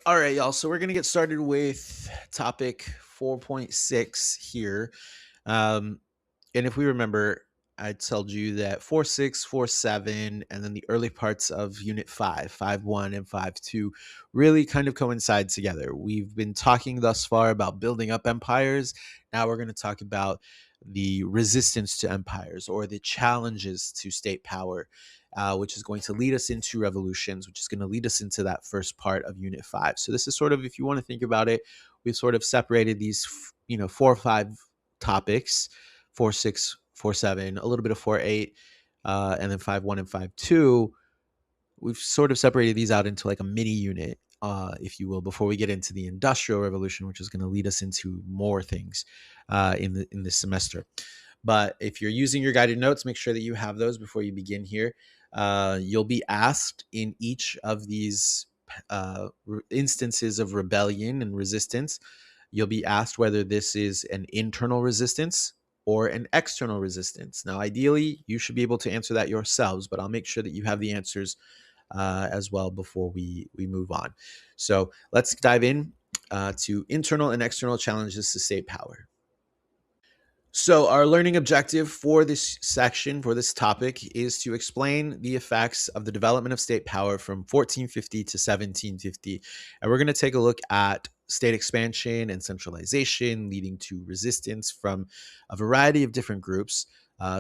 All right, y'all. So we're going to get started with topic 4.6 here. Um, and if we remember, I told you that 4.6, 4.7, and then the early parts of Unit 5, 5.1, and 5.2 really kind of coincide together. We've been talking thus far about building up empires. Now we're going to talk about the resistance to empires or the challenges to state power, which is going to lead us into revolutions, which is going to lead us into that first part of Unit 5. So this is sort of, if you want to think about it, we've sort of separated these, 4 or 5 topics: 4.6, 4.7, a little bit of 4.8, and then 5.1 and 5.2. We've sort of separated these out into like a mini unit, if you will, before we get into the Industrial Revolution, which is going to lead us into more things in this semester. But if you're using your guided notes, make sure that you have those before you begin here. You'll be asked in each of these instances of rebellion and resistance, you'll be asked whether this is an internal resistance or an external resistance. Now, ideally, you should be able to answer that yourselves, but I'll make sure that you have the answers as well before we move on. So let's dive in to internal and external challenges to state power. So, our learning objective for this section, for this topic, is to explain the effects of the development of state power from 1450 to 1750. And we're going to take a look at state expansion and centralization leading to resistance from a variety of different groups,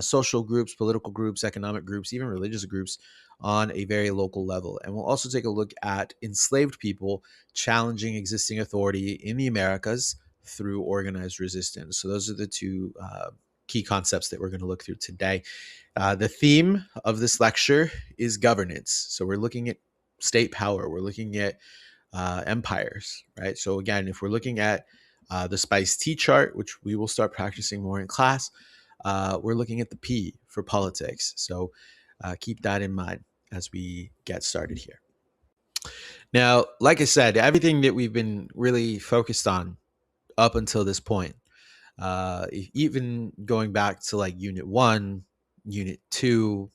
social groups, political groups, economic groups, even religious groups on a very local level. And we'll also take a look at enslaved people challenging existing authority in the Americas through organized resistance. So those are the two key concepts that we're going to look through today. The theme of this lecture is governance. So we're looking at state power. We're looking at empires, right? So again, if we're looking at the SPICE T chart, which we will start practicing more in class, we're looking at the P for politics. So keep that in mind as we get started here. Now, like I said, everything that we've been really focused on up until this point, even going back to like Unit 1, Unit 2,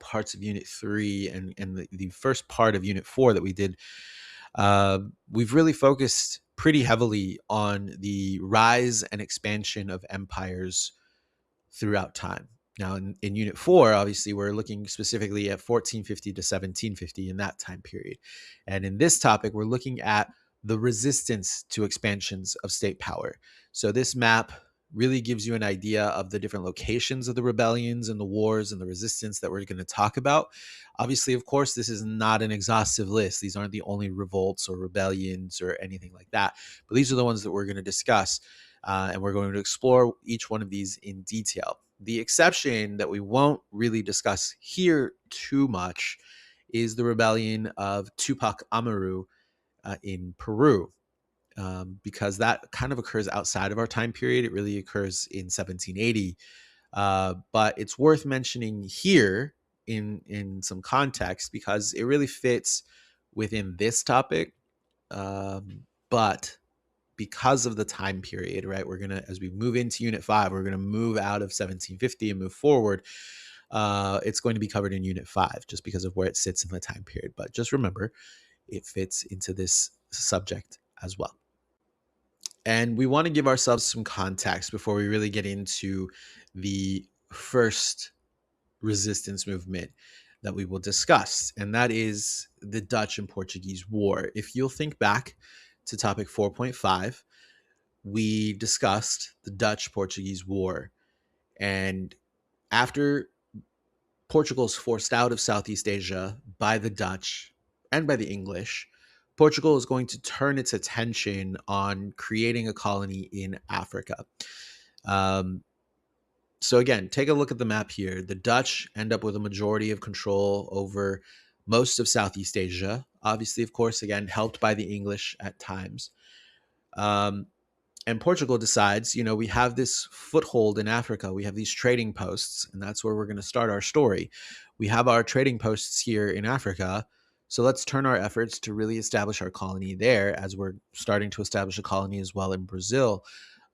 parts of Unit 3, and the first part of Unit 4 that we did, we've really focused pretty heavily on the rise and expansion of empires throughout time. Now, in Unit 4, obviously, we're looking specifically at 1450 to 1750 in that time period. And in this topic, we're looking at the resistance to expansions of state power. So this map really gives you an idea of the different locations of the rebellions and the wars and the resistance that we're going to talk about. Obviously, of course, this is not an exhaustive list. These aren't the only revolts or rebellions or anything like that. But these are the ones that we're going to discuss. And we're going to explore each one of these in detail. The exception that we won't really discuss here too much is the rebellion of Tupac Amaru in Peru, because that kind of occurs outside of our time period. It really occurs in 1780. But it's worth mentioning here in some context because it really fits within this topic. But because of the time period, right? We're going to, as we move into Unit 5, we're going to move out of 1750 and move forward. It's going to be covered in Unit 5 just because of where it sits in the time period. But just remember, it fits into this subject as well. And we want to give ourselves some context before we really get into the first resistance movement that we will discuss, and that is the Dutch and Portuguese War. If you'll think back to topic 4.5, we discussed the Dutch-Portuguese War. And after Portugal's forced out of Southeast Asia by the Dutch and by the English, Portugal is going to turn its attention on creating a colony in Africa. So again, take a look at the map here. The Dutch end up with a majority of control over most of Southeast Asia. Obviously, of course, again, helped by the English at times. And Portugal decides, we have this foothold in Africa. We have these trading posts, and that's where we're going to start our story. We have our trading posts here in Africa. So let's turn our efforts to really establish our colony there, as we're starting to establish a colony as well in Brazil.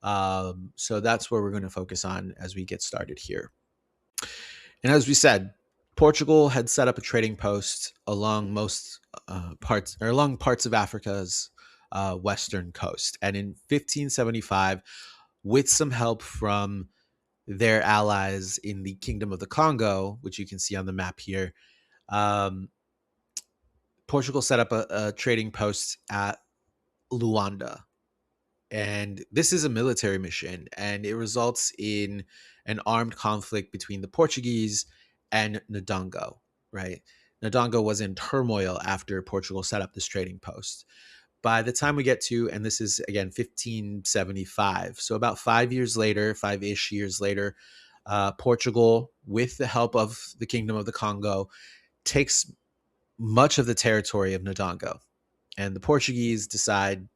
So that's where we're going to focus on as we get started here. And as we said, Portugal had set up a trading post along along parts of Africa's western coast, and in 1575, with some help from their allies in the Kingdom of the Congo, which you can see on the map here, um, Portugal set up a trading post at Luanda. And this is a military mission, and it results in an armed conflict between the Portuguese and Ndongo, right? Ndongo was in turmoil after Portugal set up this trading post. By the time we get to, and this is again 1575, so about 5 years later, 5-ish years later, Portugal, with the help of the Kingdom of the Congo, takes much of the territory of Ndongo. And the Portuguese decide,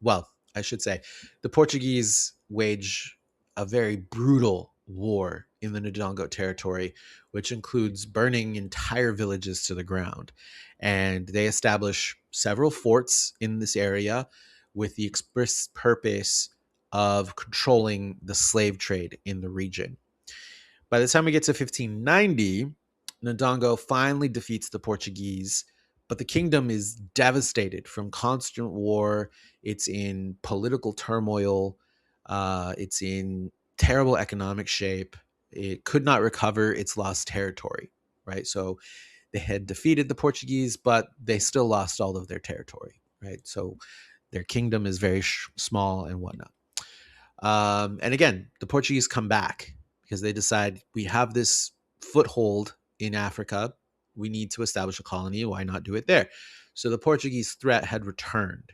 well, I should say, the Portuguese wage a very brutal war in the Ndongo territory, which includes burning entire villages to the ground. And they establish several forts in this area with the express purpose of controlling the slave trade in the region. By the time we get to 1590, Ndongo finally defeats the Portuguese, but the kingdom is devastated from constant war. It's in political turmoil. It's in terrible economic shape. It could not recover its lost territory, right? So they had defeated the Portuguese, but they still lost all of their territory, right? So their kingdom is very small and whatnot. And again, the Portuguese come back because they decide we have this foothold in Africa. We need to establish a colony. Why not do it there? So the Portuguese threat had returned,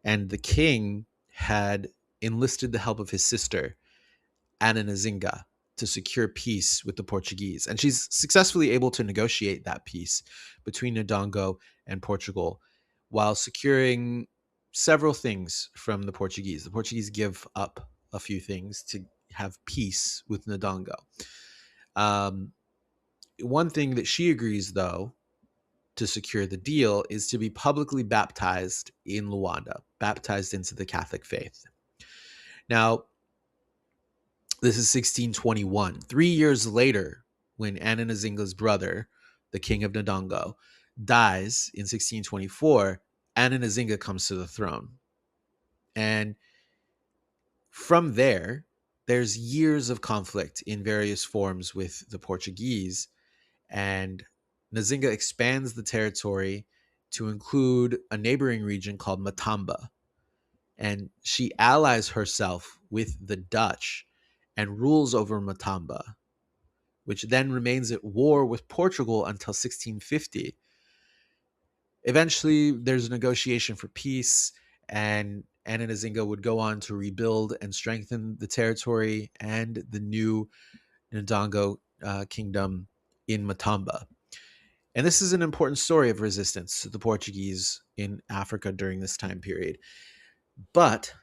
and the king had enlisted the help of his sister, Ana Nzinga, to secure peace with the Portuguese. And she's successfully able to negotiate that peace between Ndongo and Portugal while securing several things from the Portuguese. The Portuguese give up a few things to have peace with Ndongo. Um, One thing that she agrees, though, to secure the deal is to be publicly baptized in Luanda, baptized into the Catholic faith. Now, this is 1621. 3 years later, when Ana Nzinga's brother, the king of Ndongo, dies in 1624, Ana Nzinga comes to the throne. And from there's years of conflict in various forms with the Portuguese, and Nzinga expands the territory to include a neighboring region called Matamba. And she allies herself with the Dutch and rules over Matamba, which then remains at war with Portugal until 1650. Eventually, there's a negotiation for peace, and Ana Nzinga would go on to rebuild and strengthen the territory and the new Ndongo kingdom in Matamba. And this is an important story of resistance to the Portuguese in Africa during this time period. But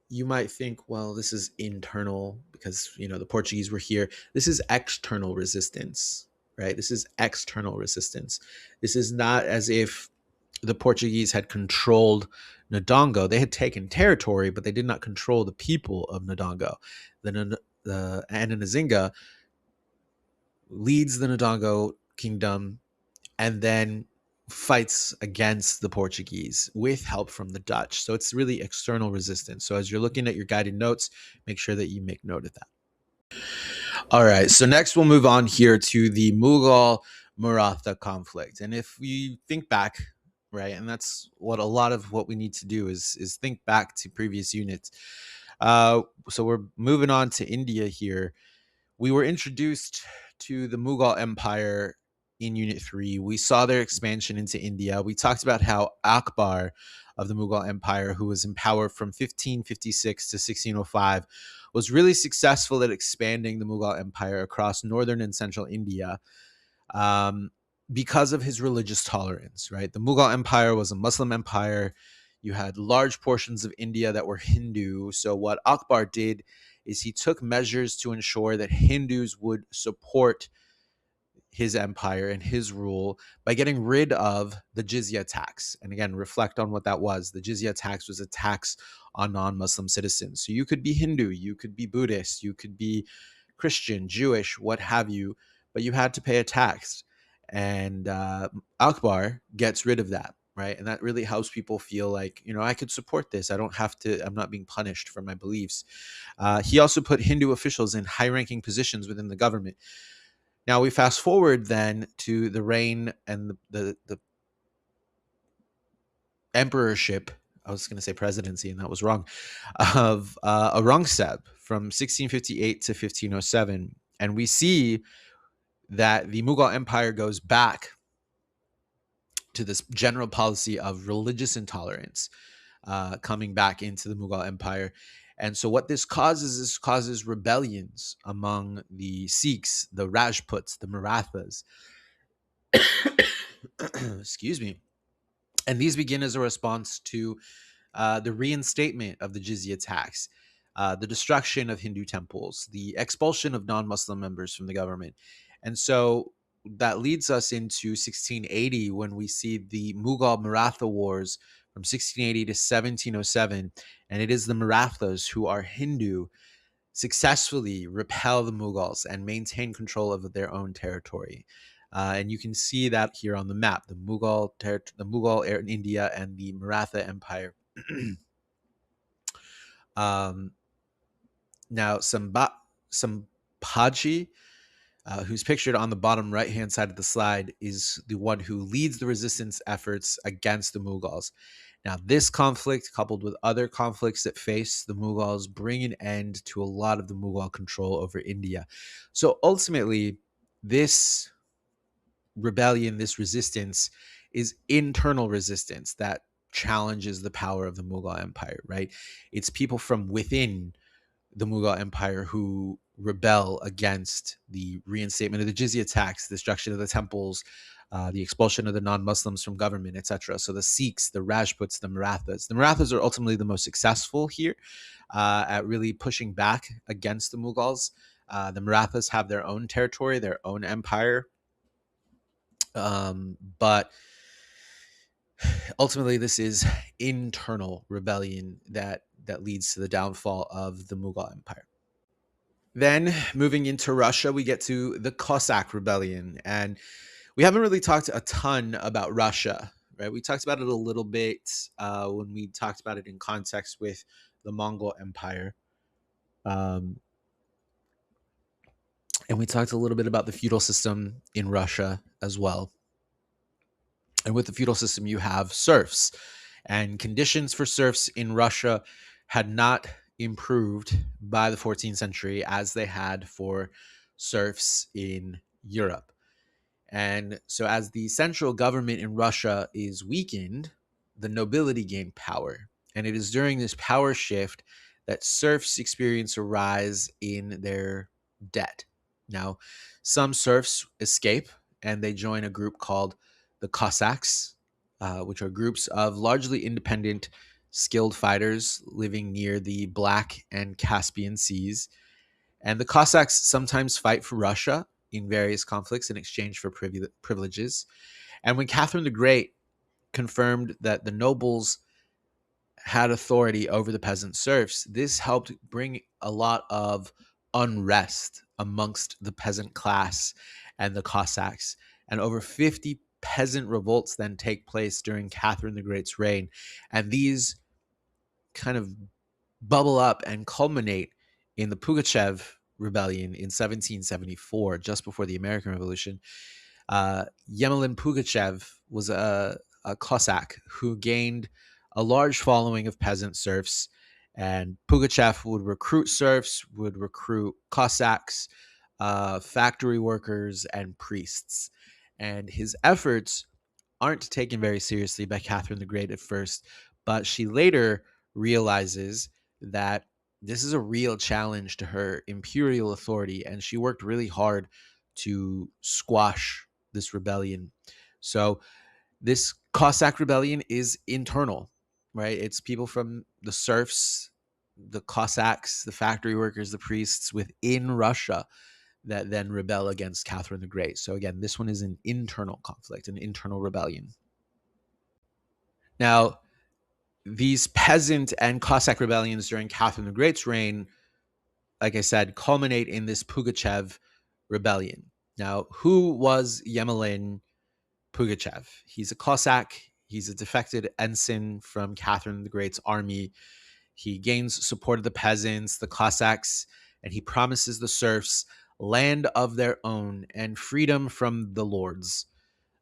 you might think, well, this is internal because, the Portuguese were here. This is external resistance, right? This is external resistance. This is not as if the Portuguese had controlled Ndongo. They had taken territory, but they did not control the people of Ndongo. The Ana Nzinga leads the Ndongo kingdom and then fights against the Portuguese with help from the Dutch. So it's really external resistance. So as you're looking at your guided notes, make sure that you make note of that. All right. So next we'll move on here to the Mughal Maratha conflict. And if we think back, right, and that's what a lot of what we need to do is think back to previous units. So we're moving on to India here. We were introduced to the Mughal Empire in Unit 3. We saw their expansion into India. We talked about how Akbar of the Mughal Empire, who was in power from 1556 to 1605, was really successful at expanding the Mughal Empire across northern and central India because of his religious tolerance, right? The Mughal Empire was a Muslim empire. You had large portions of India that were Hindu. So what Akbar did is he took measures to ensure that Hindus would support his empire and his rule by getting rid of the jizya tax. And again, reflect on what that was. The jizya tax was a tax on non-Muslim citizens. So you could be Hindu, you could be Buddhist, you could be Christian, Jewish, what have you, but you had to pay a tax. And Akbar gets rid of that, right? And that really helps people feel like, I could support this. I don't have to, I'm not being punished for my beliefs. He also put Hindu officials in high ranking positions within the government. Now we fast forward then to the reign and the emperorship. I was going to say presidency, and that was wrong, of Aurangzeb from 1658 to 1507. And we see that the Mughal Empire goes back to this general policy of religious intolerance, coming back into the Mughal Empire. And so what this causes is causes rebellions among the Sikhs, the Rajputs, the Marathas. Excuse me. And these begin as a response to the reinstatement of the jizya tax, the destruction of Hindu temples, the expulsion of non-Muslim members from the government. And so that leads us into 1680 when we see the Mughal Maratha Wars from 1680 to 1707. And it is the Marathas, who are Hindu, successfully repel the Mughals and maintain control of their own territory. And you can see that here on the map: the Mughal in India and the Maratha Empire. um, Now, Sampaji, who's pictured on the bottom right-hand side of the slide, is the one who leads the resistance efforts against the Mughals. Now, this conflict, coupled with other conflicts that face the Mughals, bring an end to a lot of the Mughal control over India. So ultimately, this rebellion, this resistance, is internal resistance that challenges the power of the Mughal Empire, right? It's people from within the Mughal Empire who rebel against the reinstatement of the jizya tax, the destruction of the temples, the expulsion of the non-Muslims from government, etc. So the Sikhs, the Rajputs, the Marathas. The Marathas are ultimately the most successful here at really pushing back against the Mughals. The Marathas have their own territory, their own empire, but ultimately this is internal rebellion that leads to the downfall of the Mughal Empire. Then moving into Russia, we get to the Cossack Rebellion. And we haven't really talked a ton about Russia, right? We talked about it a little bit when we talked about it in context with the Mongol Empire. And we talked a little bit about the feudal system in Russia as well. And with the feudal system, you have serfs. And conditions for serfs in Russia had not improved by the 14th century as they had for serfs in Europe. And so, as the central government in Russia is weakened, the nobility gained power. And it is during this power shift that serfs experience a rise in their debt. Now, some serfs escape and they join a group called the Cossacks, which are groups of largely independent, skilled fighters living near the Black and Caspian Seas. And the Cossacks sometimes fight for Russia in various conflicts in exchange for privileges. And when Catherine the Great confirmed that the nobles had authority over the peasant serfs, this helped bring a lot of unrest amongst the peasant class and the Cossacks. And over 50 peasant revolts then take place during Catherine the Great's reign. And these kind of bubble up and culminate in the Pugachev rebellion in 1774, just before the American Revolution. Yemelin Pugachev was a Cossack who gained a large following of peasant serfs, and Pugachev would recruit serfs, would recruit Cossacks, factory workers, and priests. And his efforts aren't taken very seriously by Catherine the Great at first, but she later realizes that this is a real challenge to her imperial authority, and she worked really hard to squash this rebellion. So this Cossack rebellion is internal, right? It's people from the serfs, the Cossacks, the factory workers, the priests within Russia that then rebel against Catherine the Great. So again, this one is an internal conflict, an internal rebellion. Now, these peasant and Cossack rebellions during Catherine the Great's reign, like I said, culminate in this Pugachev rebellion. Now, who was Yemelin Pugachev? He's a Cossack. He's a defected ensign from Catherine the Great's army. He gains support of the peasants, the Cossacks, and he promises the serfs land of their own and freedom from the lords.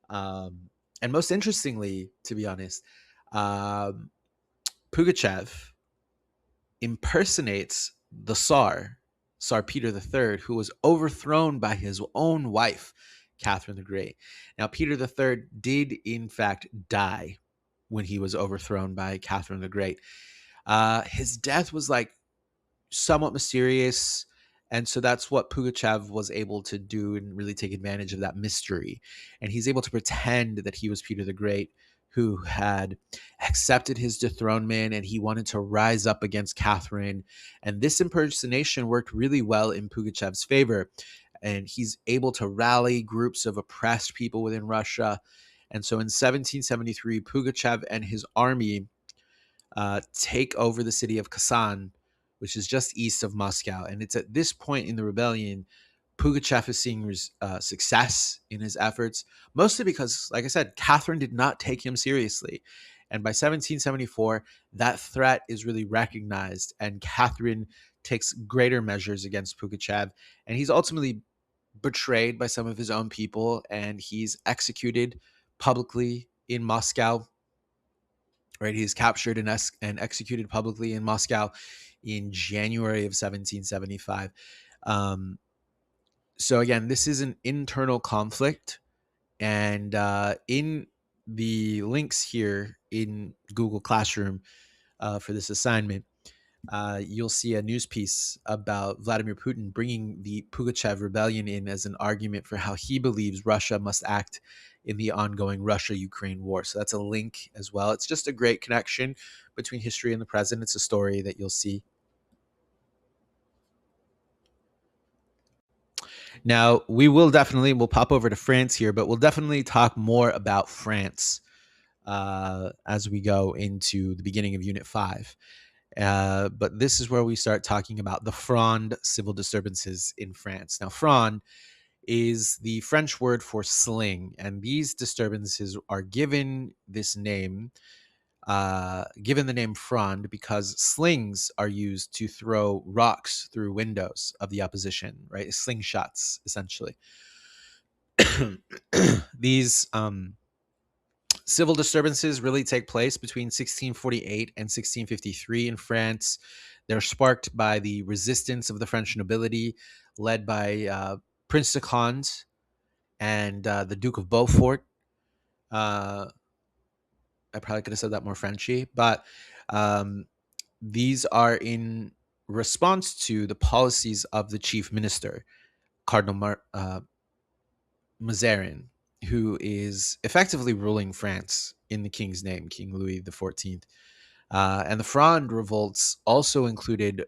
And most interestingly, to be honest, um, Pugachev impersonates the Tsar Peter III, who was overthrown by his own wife, Catherine the Great. Now, Peter III did, in fact, die when he was overthrown by Catherine the Great. His death was like somewhat mysterious. And so that's what Pugachev was able to do and really take advantage of that mystery. And he's able to pretend that he was Peter the Great who had accepted his dethronement and he wanted to rise up against Catherine. And this impersonation worked really well in Pugachev's favor. And he's able to rally groups of oppressed people within Russia. And so in 1773, Pugachev and his army take over the city of Kasan, which is just east of Moscow. And it's at this point in the rebellion, Pugachev is seeing success in his efforts, mostly because, like I said, Catherine did not take him seriously. And by 1774, that threat is really recognized, and Catherine takes greater measures against Pugachev. And he's ultimately betrayed by some of his own people, and he's executed publicly in Moscow. Right, he's captured and executed publicly in Moscow in January of 1775. Um, so again, this is an internal conflict, and in the links here in Google Classroom for this assignment, you'll see a news piece about Vladimir Putin bringing the Pugachev rebellion in as an argument for how he believes Russia must act in the ongoing Russia-Ukraine war. So that's a link as well. It's just a great connection between history and the present. It's a story that you'll see. Now, we'll pop over to France here, but we'll definitely talk more about France as we go into the beginning of Unit 5. But this is where we start talking about the Fronde civil disturbances in France. Now, Fronde is the French word for sling, and these disturbances are given the name Fronde because slings are used to throw rocks through windows of the opposition, right? Slingshots, essentially. These civil disturbances really take place between 1648 and 1653 in France. They're sparked by the resistance of the French nobility, led by Prince de Conde and the Duke of Beaufort. I probably could have said that more Frenchy, but um, these are in response to the policies of the chief minister, Cardinal Mazarin, who is effectively ruling France in the king's name, King Louis XIV. And the Fronde revolts also included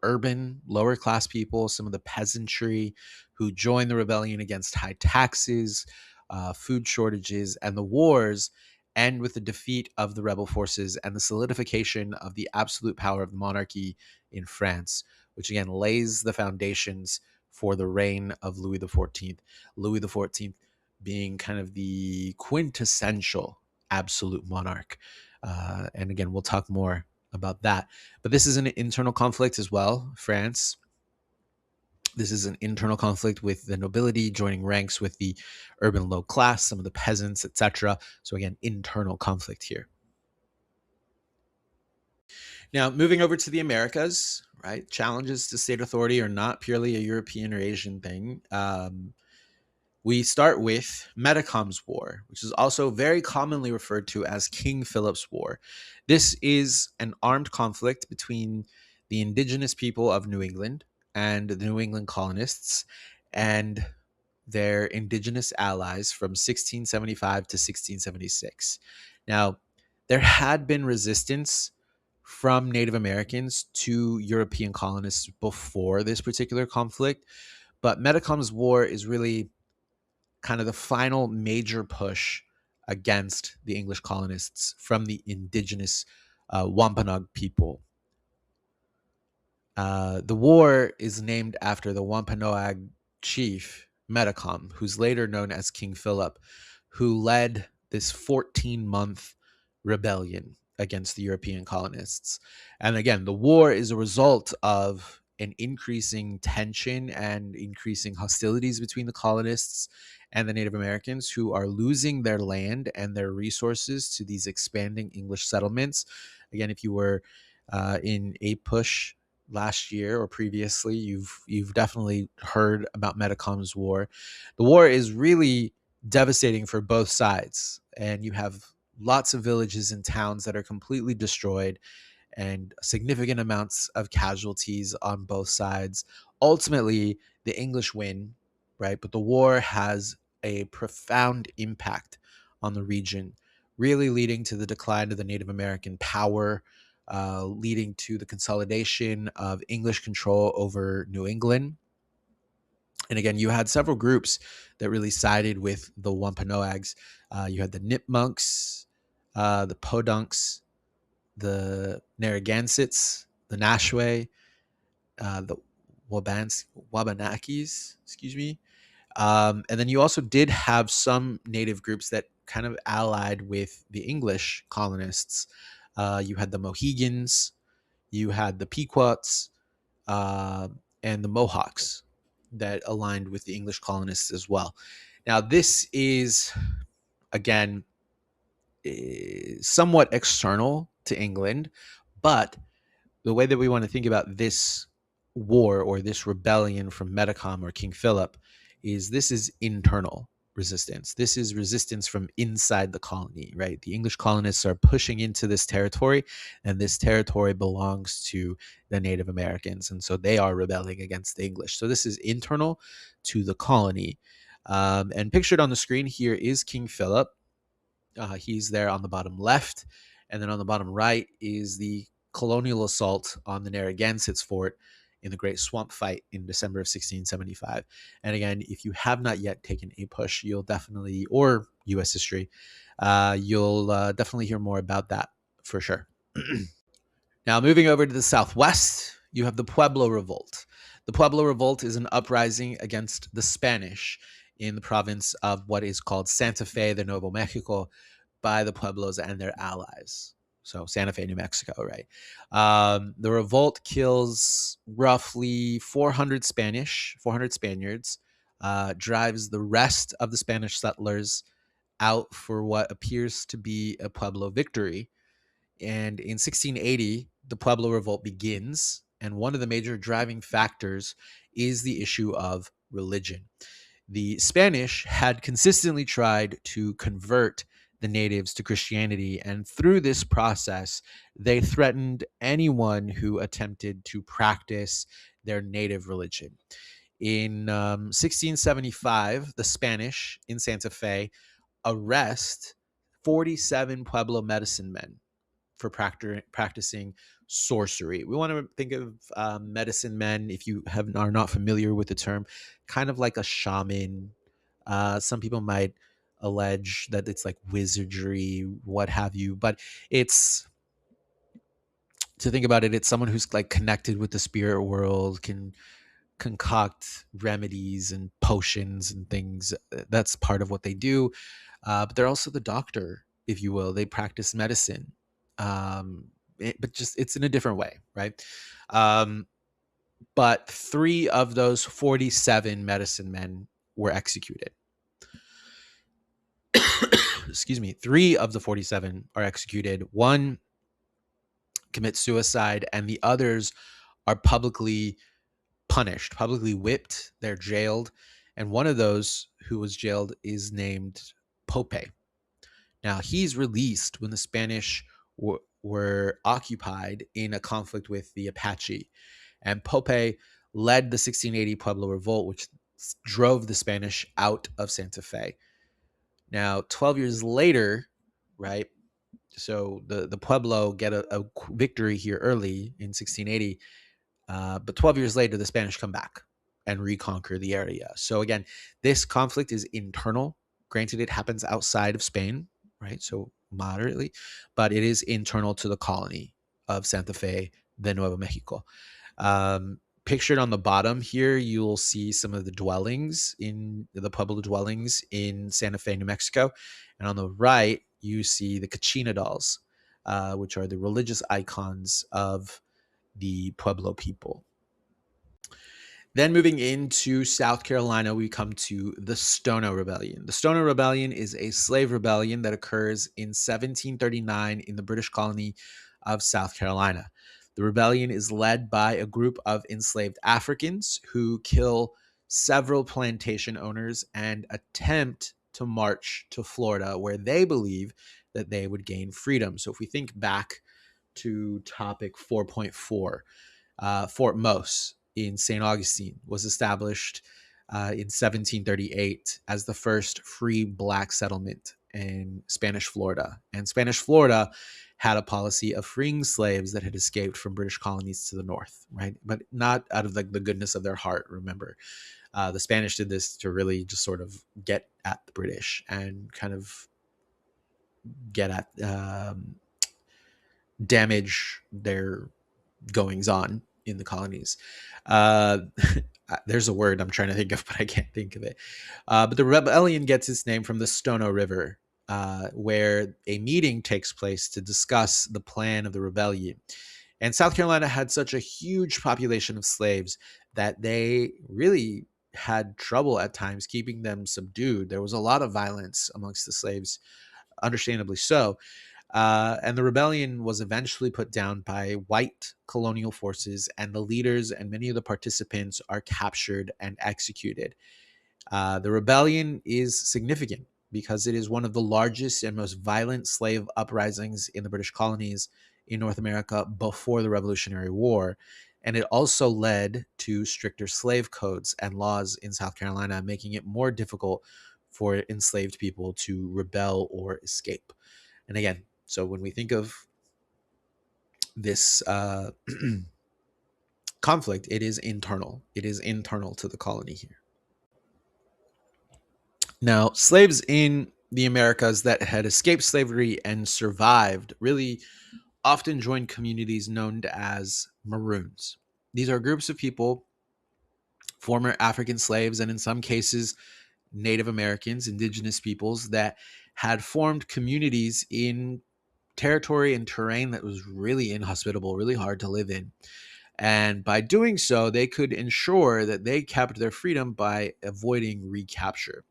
urban, lower class people, some of the peasantry who joined the rebellion against high taxes, food shortages, and the wars end with the defeat of the rebel forces and the solidification of the absolute power of the monarchy in France, which again lays the foundations for the reign of Louis XIV. Louis XIV being kind of the quintessential absolute monarch. And again, we'll talk more about that. But this is an internal conflict as well, France. This is an internal conflict with the nobility joining ranks with the urban low class, some of the peasants, etc. So again, internal conflict here. Now, moving over to the Americas, right? Challenges to state authority are not purely a European or Asian thing. We start with Metacom's War, which is also very commonly referred to as King Philip's War. This is an armed conflict between the indigenous people of New England and the New England colonists and their indigenous allies from 1675 to 1676. Now, there had been resistance from Native Americans to European colonists before this particular conflict, but Metacom's War is really kind of the final major push against the English colonists from the indigenous Wampanoag people. The war is named after the Wampanoag chief, Metacom, who's later known as King Philip, who led this 14-month rebellion against the European colonists. And again, the war is a result of an increasing tension and increasing hostilities between the colonists and the Native Americans, who are losing their land and their resources to these expanding English settlements. Again, if you were in APWH last year or previously, you've definitely heard about Metacom's war. The war is really devastating for both sides, and you have lots of villages and towns that are completely destroyed and significant amounts of casualties on both sides. Ultimately, the English win, right? But the war has a profound impact on the region, really leading to the decline of the Native American power, leading to the consolidation of English control over New England. And again, you had several groups that really sided with the Wampanoags. You had the Nipmunks, the Podunks, the Narragansetts, the Nashwe, the Wabanakis, excuse me. And then you also did have some native groups that kind of allied with the English colonists. You had the Mohegans, you had the Pequots, uh, and the Mohawks that aligned with the English colonists as well. Now, this is, again, somewhat external to England, but the way that we want to think about this war or this rebellion from Metacom or King Philip is this is internal resistance. This is resistance from inside the colony, right? The English colonists are pushing into this territory, and this territory belongs to the Native Americans. And so they are rebelling against the English. So this is internal to the colony. And pictured on the screen here is King Philip. He's there on the bottom left. And then on the bottom right is the colonial assault on the Narragansetts fort in the Great Swamp Fight in December of 1675. And again, if you have not yet taken APWH, you'll definitely, or U.S. history, you'll definitely hear more about that for sure. Now, moving over to the southwest, you have the Pueblo Revolt. The Pueblo Revolt is an uprising against the Spanish in the province of what is called Santa Fe de Nuevo Mexico by the Pueblos and their allies. So Santa Fe, New Mexico, right? The revolt kills roughly 400 Spaniards, drives the rest of the Spanish settlers out for what appears to be a Pueblo victory. And in 1680, the Pueblo Revolt begins. And one of the major driving factors is the issue of religion. The Spanish had consistently tried to convert the natives to Christianity. And through this process, they threatened anyone who attempted to practice their native religion. In 1675, the Spanish in Santa Fe arrest 47 Pueblo medicine men for practicing sorcery. We want to think of medicine men, if you are not familiar with the term, kind of like a shaman. Some people might allege that it's like wizardry, what have you, but it's, to think about it, it's someone who's like connected with the spirit world, can concoct remedies and potions and things. That's part of what they do. But they're also the doctor, if you will. They practice medicine, but just it's in a different way, right? But 3 of those 47 medicine men were executed. Excuse me. 3 of the 47 are executed. 1 commits suicide, and the others are publicly punished, publicly whipped. They're jailed. And one of those who was jailed is named Pope. Now, he's released when the Spanish were occupied in a conflict with the Apache. And Pope led the 1680 Pueblo Revolt, which drove the Spanish out of Santa Fe. Now, 12 years later, right? So the Pueblo get a victory here early in 1680. But 12 years later, the Spanish come back and reconquer the area. So again, this conflict is internal. Granted, it happens outside of Spain, right? So moderately, but it is internal to the colony of Santa Fe de Nuevo Mexico. Pictured on the bottom here, you'll see some of the dwellings in the Pueblo dwellings in Santa Fe, New Mexico. And on the right, you see the Kachina dolls, which are the religious icons of the Pueblo people. Then moving into South Carolina, we come to the Stono Rebellion. The Stono Rebellion is a slave rebellion that occurs in 1739 in the British colony of South Carolina. The rebellion is led by a group of enslaved Africans who kill several plantation owners and attempt to march to Florida, where they believe that they would gain freedom. So if we think back to topic 4.4, Fort Mose in St. Augustine was established in 1738 as the first free black settlement in Spanish Florida. And Spanish Florida had a policy of freeing slaves that had escaped from British colonies to the north, right? But not out of the goodness of their heart, remember. The Spanish did this to really just sort of get at the British and kind of get at damage their goings on in the colonies. Uh, there's a word I'm trying to think of, but I can't think of it. But the rebellion gets its name from the Stono River, where a meeting takes place to discuss the plan of the rebellion. And South Carolina had such a huge population of slaves that they really had trouble at times keeping them subdued. There was a lot of violence amongst the slaves, understandably so. And the rebellion was eventually put down by white colonial forces, and the leaders and many of the participants are captured and executed. The rebellion is significant because it is one of the largest and most violent slave uprisings in the British colonies in North America before the Revolutionary War. And it also led to stricter slave codes and laws in South Carolina, making it more difficult for enslaved people to rebel or escape. And again, so when we think of this conflict, it is internal. It is internal to the colony here. Now, slaves in the Americas that had escaped slavery and survived really often joined communities known as Maroons. These are groups of people, former African slaves, and in some cases, Native Americans, indigenous peoples that had formed communities in territory and terrain that was really inhospitable, really hard to live in. And by doing so, they could ensure that they kept their freedom by avoiding recapture.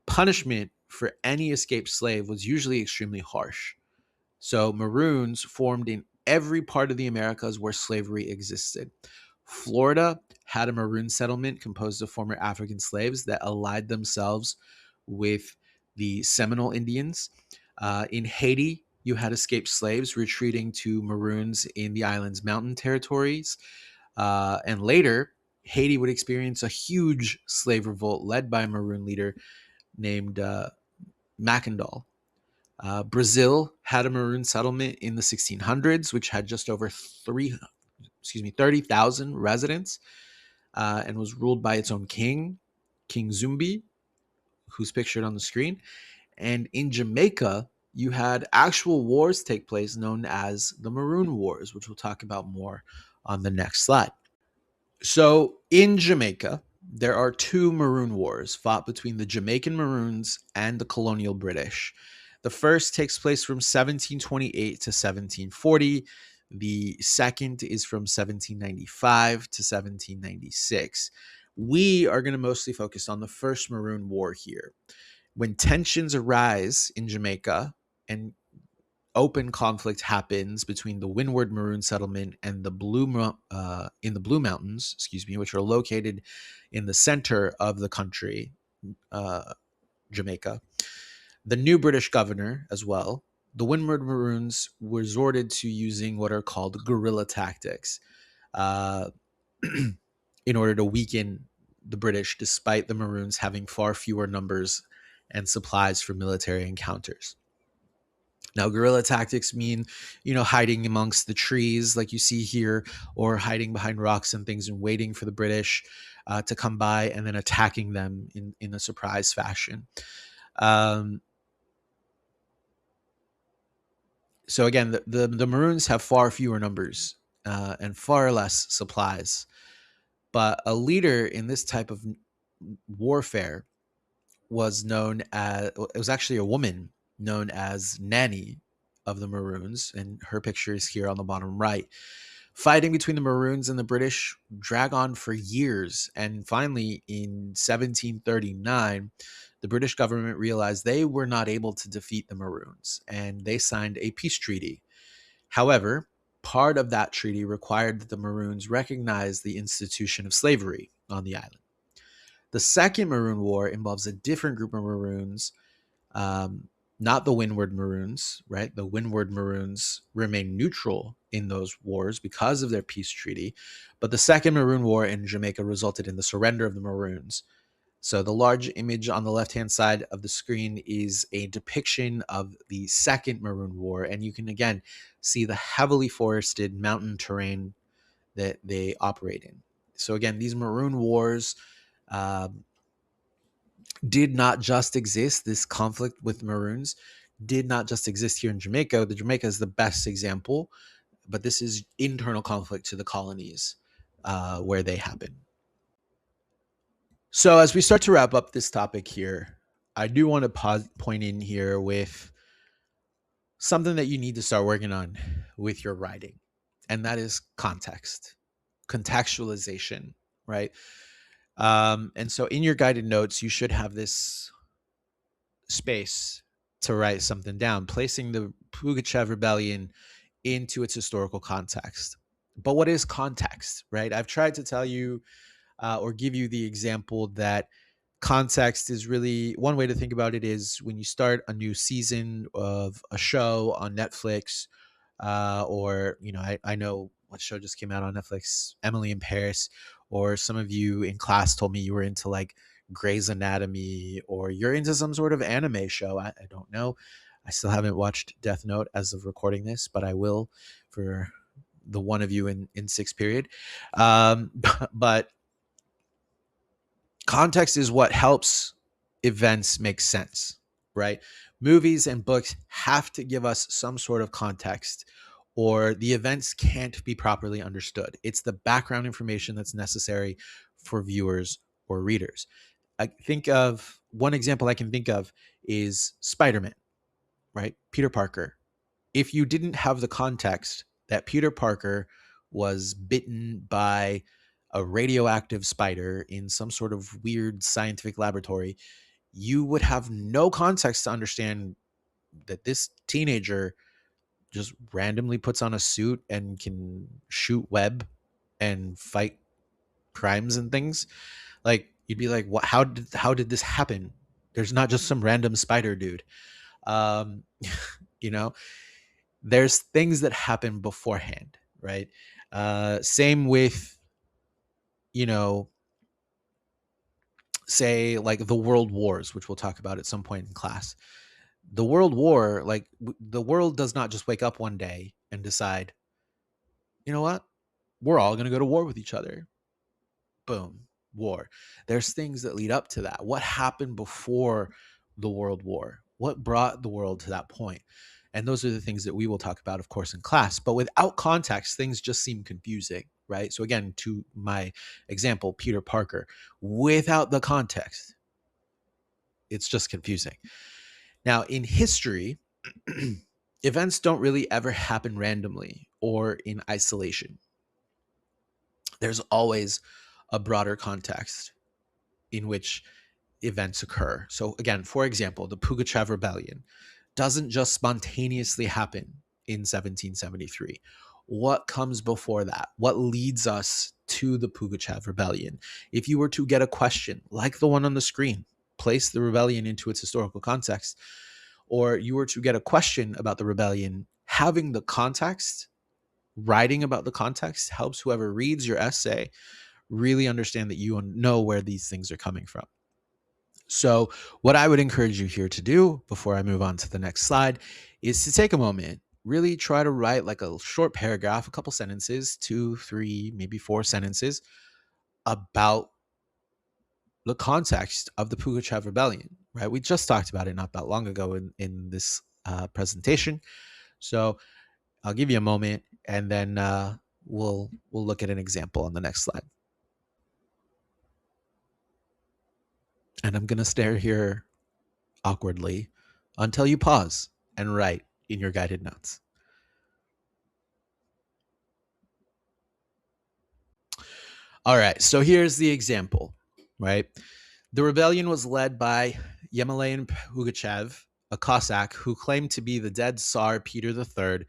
Punishment for any escaped slave was usually extremely harsh. So Maroons formed in every part of the Americas where slavery existed. Florida had a Maroon settlement composed of former African slaves that allied themselves with the Seminole Indians. In Haiti, you had escaped slaves retreating to Maroons in the island's mountain territories. And later, Haiti would experience a huge slave revolt led by a Maroon leader named Mackendal. Brazil had a Maroon settlement in the 1600s, which had just over 30,000 residents, and was ruled by its own king, King Zumbi, who's pictured on the screen. And in Jamaica, you had actual wars take place known as the Maroon Wars, which we'll talk about more on the next slide. So in Jamaica, there are two Maroon Wars fought between the Jamaican Maroons and the colonial British. The first takes place from 1728 to 1740. The second is from 1795 to 1796. We are going to mostly focus on the first Maroon War here. When tensions arise in Jamaica and open conflict happens between the Windward Maroon settlement and the Blue Mountains, which are located in the center of the country, Jamaica. The new British governor, as well, the Windward Maroons resorted to using what are called guerrilla tactics in order to weaken the British, despite the Maroons having far fewer numbers and supplies for military encounters. Now, guerrilla tactics mean, hiding amongst the trees like you see here, or hiding behind rocks and things and waiting for the British to come by and then attacking them in a surprise fashion. So again, the Maroons have far fewer numbers and far less supplies But a leader in this type of warfare was known as, it was actually a woman known as Nanny of the Maroons, and her picture is here on the bottom right. Fighting between the Maroons and the British drag on for years, and finally in 1739, the British government realized they were not able to defeat the Maroons, and they signed a peace treaty. However, part of that treaty required that the Maroons recognize the institution of slavery on the island. The Second Maroon War involves a different group of Maroons, um, not the Windward Maroons, right? The Windward Maroons remain neutral in those wars because of their peace treaty. But the Second Maroon War in Jamaica resulted in the surrender of the Maroons. So the large image on the left-hand side of the screen is a depiction of the Second Maroon War. And you can, again, see the heavily forested mountain terrain that they operate in. So again, these Maroon Wars did not just exist. This conflict with Maroons did not just exist here in Jamaica. The Jamaica is the best example, but this is internal conflict to the colonies where they happen. So as we start to wrap up this topic here, I do want to point in here with something that you need to start working on with your writing, and that is context, contextualization, right? And so in your guided notes, you should have this space to write something down, placing the Pugachev rebellion into its historical context. But what is context, right? I've tried to tell you or give you the example that context is really one way to think about it is when you start a new season of a show on Netflix, or I know what show just came out on Netflix, Emily in Paris, or some of you in class told me you were into like Grey's Anatomy, or you're into some sort of anime show. I don't know. I still haven't watched Death Note as of recording this, but I will for the one of you in sixth period. But context is what helps events make sense, right? Movies and books have to give us some sort of context, or the events can't be properly understood. It's the background information that's necessary for viewers or readers. I think of one example I can think of is Spider-Man, right? Peter Parker. If you didn't have the context that Peter Parker was bitten by a radioactive spider in some sort of weird scientific laboratory, you would have no context to understand that this teenager just randomly puts on a suit and can shoot web and fight crimes and things. Like you'd be like, "What? How did this happen?" There's not just some random spider dude. Um, you know, there's things that happen beforehand, right? Same with, you know, say like the world wars, which we'll talk about at some point in class. The world war, like the world does not just wake up one day and decide, you know what, we're all going to go to war with each other. Boom, war. There's things that lead up to that. What happened before the world war? What brought the world to that point? And those are the things that we will talk about, of course, in class. But without context, things just seem confusing, right? So again, to my example, Peter Parker, without the context, it's just confusing. Now, in history, events don't really ever happen randomly or in isolation. There's always a broader context in which events occur. So, again, for example, the Pugachev Rebellion doesn't just spontaneously happen in 1773. What comes before that? What leads us to the Pugachev Rebellion? If you were to get a question like the one on the screen, place the rebellion into its historical context, or you were to get a question about the rebellion, having the context, writing about the context helps whoever reads your essay really understand that you know where these things are coming from. So, what I would encourage you here to do before I move on to the next slide is to take a moment, really try to write like a short paragraph, a couple sentences, 2, 3, maybe 4 sentences about the context of the Pugachev Rebellion, right? We just talked about it not that long ago in this presentation. So, I'll give you a moment and then we'll look at an example on the next slide. And I'm going to stare here awkwardly until you pause and write in your guided notes. All right, so here's the example, right? The rebellion was led by Yemelyan Pugachev, a Cossack who claimed to be the dead Tsar Peter III.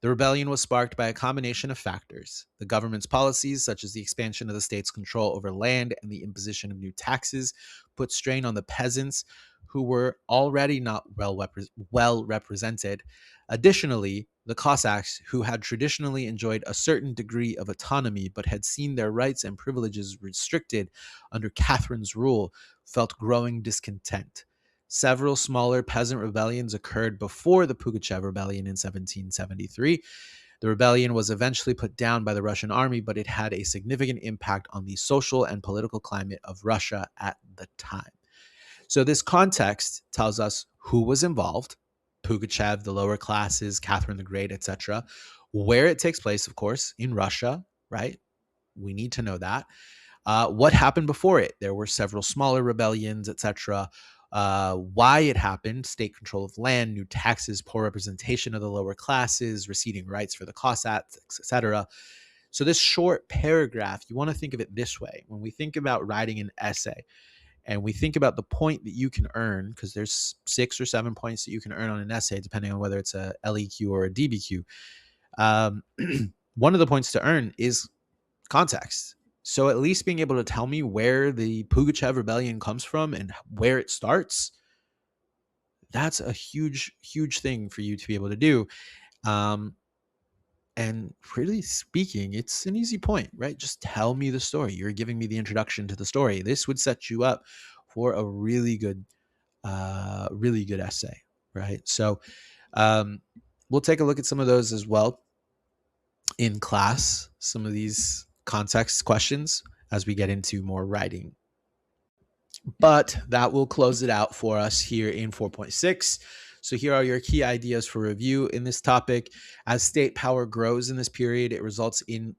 The rebellion was sparked by a combination of factors. The government's policies, such as the expansion of the state's control over land and the imposition of new taxes, put strain on the peasants who were already not well represented. Additionally, the Cossacks, who had traditionally enjoyed a certain degree of autonomy but had seen their rights and privileges restricted under Catherine's rule, felt growing discontent. Several smaller peasant rebellions occurred before the Pugachev Rebellion in 1773. The rebellion was eventually put down by the Russian army, but it had a significant impact on the social and political climate of Russia at the time. So, this context tells us who was involved: Pugachev, the lower classes, Catherine the Great, etc. Where it takes place, of course, in Russia, right? We need to know that. What happened before it? There were several smaller rebellions, etc. Why it happened: state control of land, new taxes, poor representation of the lower classes, receding rights for the Cossacks, etc. So, this short paragraph, you want to think of it this way. When we think about writing an essay and we think about the point that you can earn, because there's 6 or 7 points that you can earn on an essay, depending on whether it's a LEQ or a DBQ. Um, one of the points to earn is context. So at least being able to tell me where the Pugachev rebellion comes from and where it starts, that's a huge, huge thing for you to be able to do. Um, and really speaking, it's an easy point, right? Just tell me the story. You're giving me the introduction to the story. This would set you up for a really good essay, right? So um, we'll take a look at some of those as well in class, some of these context questions as we get into more writing. But that will close it out for us here in 4.6. So here are your key ideas for review in this topic. As state power grows in this period, it results in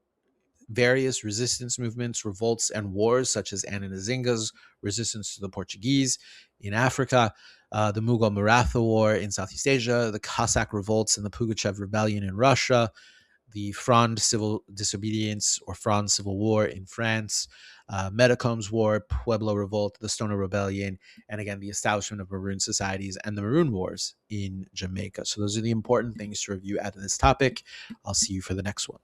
various resistance movements, revolts, and wars, such as Anna Nzinga's resistance to the Portuguese in Africa, the Mughal Maratha War in Southeast Asia, the Cossack revolts and the Pugachev Rebellion in Russia, the Fronde Civil Disobedience or Fronde Civil War in France, Metacombs War, Pueblo Revolt, the Stoner Rebellion, and again, the establishment of Maroon societies and the Maroon Wars in Jamaica. So those are the important things to review out of this topic. I'll see you for the next one.